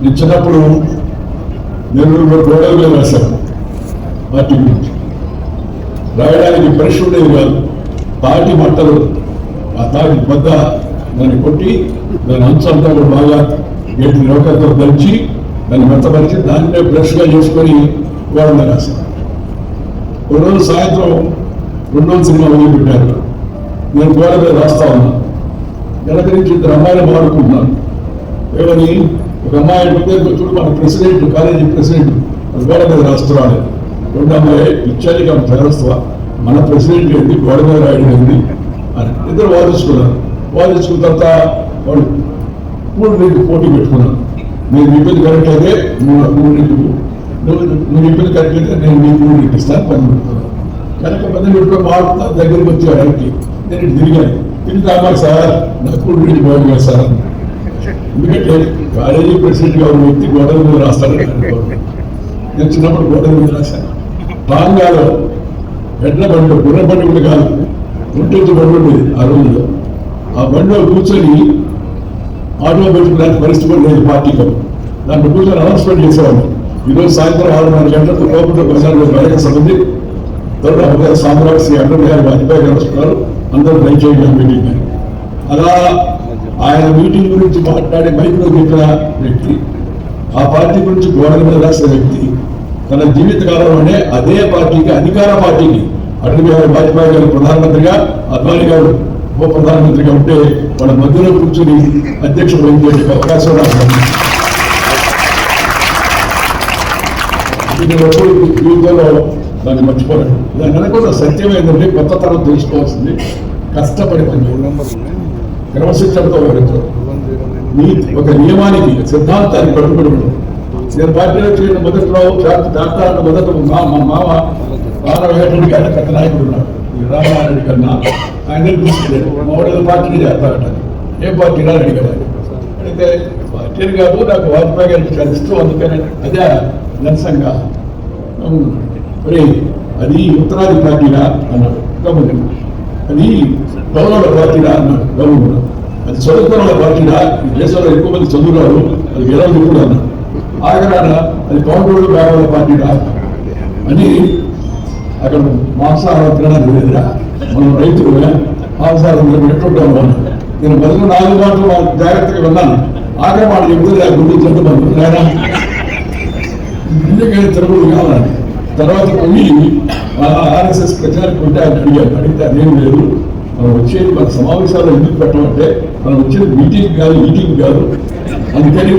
నేను చిన్నప్పుడు నెల్లూరులో గోడలు రాశాను పార్టీ గురించి. రాయడానికి బ్రష్ ఉండేది కాదు, తాటి మట్టలు, ఆ తాటి పెద్ద దాన్ని కొట్టి దాని అంచంతా కూడా బాగా గేటు నౌకతో దంచి దాన్ని మెత్తపరిచి దాన్నే బ్రష్గా చేసుకొని గోడలు రాశాను. ఒక రోజు సాయంత్రం 2వ సినిమా వదిలిపెట్టారు. నేను గోడ మీద రాస్తా ఉన్నాను. వెనక నుంచి 2 అమ్మాయిలు మాడుకుంటున్నాను. ఏమని, ఒక అమ్మాయి చూడు మన ప్రెసిడెంట్, కాలేజీ ప్రెసిడెంట్ గోడ మీద రాస్తున్నాడు. 2వ అమ్మాయి ఇచ్చానికి ఆమె చేరస్తావా, మన ప్రెసిడెంట్ ఏంటి గోడ మీద రాయడం ఏంటి అని ఇద్దరు వాదించుకున్నారు. వాదించుకున్న తర్వాత వాడు 3 నీకు పోటీ పెట్టుకున్నాను. నేను చెప్పింది కరెక్ట్ అయితే నువ్వు చెప్పింది కరెక్ట్ అయితే నేను నీకు 3 నీకు ఇస్తాను, 10 పెట్టుకున్నాను. కనుక 10 పెట్టుకొని వాడుతున్నా దగ్గరికి వచ్చాడు. అడిగి నేను ఇటు తిరిగాను. తిరిగి అమ్మాయి సార్ నాకు 3 నీకు బాగుంది కదా సార్. ఎందుకంటే కాలేజీ ప్రెసిడెంట్గా ఉన్న వ్యక్తి గోడల మీద రాస్తాడని అనుకోండి. నేను చిన్నప్పుడు గోడల మీద రాశాను. బాంగాలో ఎడ్ల బండి, గుర్ర బండి కూడా కాదు, ఒంటెత్తు బండి ఉండేది ఆ రోజుల్లో. ఆ బండిలో కూర్చొని ఆటో పెట్టుకునే పరిస్థితి కూడా లేదు పార్టీలో. దాంట్లో కూర్చొని అనౌన్స్మెంట్ చేసేవాళ్ళు. ఈరోజు సాయంత్రం 6:30 గంటలకు కోపంలో ప్రజలు బహిరంగ సమితి తరువాత సాంబ్రావు శ్రీ అటల్ బిహారీ వాజ్పేయి గారు వస్తున్నారు, అందరూ దయచేయండి మీటింగ్ అని. అలా ఆయన మీటింగ్ గురించి మాట్లాడే మైక్లో చెప్పిన వ్యక్తి, ఆ పార్టీ గురించి గోడల మీద రాసిన వ్యక్తి, తన జీవితకాలంలోనే అదే పార్టీకి, అధికార పార్టీకి, అటల్ బిహారీ వాజ్పేయి గారు ప్రధానమంత్రిగా, అద్వానీ గారు ఉప ప్రధానమంత్రిగా ఉంటే వాళ్ళ మధ్యలో కూర్చొని అధ్యక్షుడు వహించే అవకాశం నాకు జీవితంలో దాన్ని మర్చిపోలేదు. దాని అనుకున్న సత్యం ఏంటంటే కొత్త తరం తెలుసుకోవాల్సింది కష్టపడి పని, క్రమశిక్షణతో వ్యవహరించడం, ఒక నియమానికి, సిద్ధాంతాన్ని కట్టుబడి ఉండడం. నేను పార్టీలో చేయడం మొదట్లో జాతర మొదట మా మామ రామనారాయణ గారి పెద్ద నాయకుడు ఉన్నాడు, రామనారాయణ కన్నా ఆయన తీసుకెళ్ళాడు. మామూలు పార్టీని చేస్తారట. ఏ పార్టీ అని అడిగాడు. అడిగితే పార్టీని కాదు, నాకు వాజ్పేయి గారికి చాలా ఇష్టం, అందుకని అదే నిరసంగా మరి అది ఉత్తరాది పార్టీనా అన్నాడు గవర్నర్. అది గవర్నర్ పార్టీనా అన్నాడు గవర్నర్. అది చదువుకున్న పార్టీనా, ఈ దేశంలో ఎక్కువ మంది చదువురారు, అది ఎలా కూడా అన్నాడు. ఆగరాన అది పౌరుడు బాగున్న పార్టీనా అని. అక్కడ మాంసాహారం తినడానికి లేదురా, మనం రైతులు మాంసాహారం పెట్టుకుంటాము అన్నాడు. నేను మొదలు 4 మాటలు జాగ్రత్తగా విన్నాను. ఆఖరి మాట చెప్తే గుడ్డు తింటున్నాను ఎందుకని తిరుగుడు కావాలని. తర్వాత కొన్ని ఆర్ఎస్ఎస్ ప్రచారం ఉంటే ఆయన అడిగితే అదేం లేదు, మనం వచ్చేది మన సమావేశాలు ఎందుకు పెట్టమంటే మనం వచ్చేది మీటింగ్ కాదు, ఈటింగ్ కాదు, అందుకని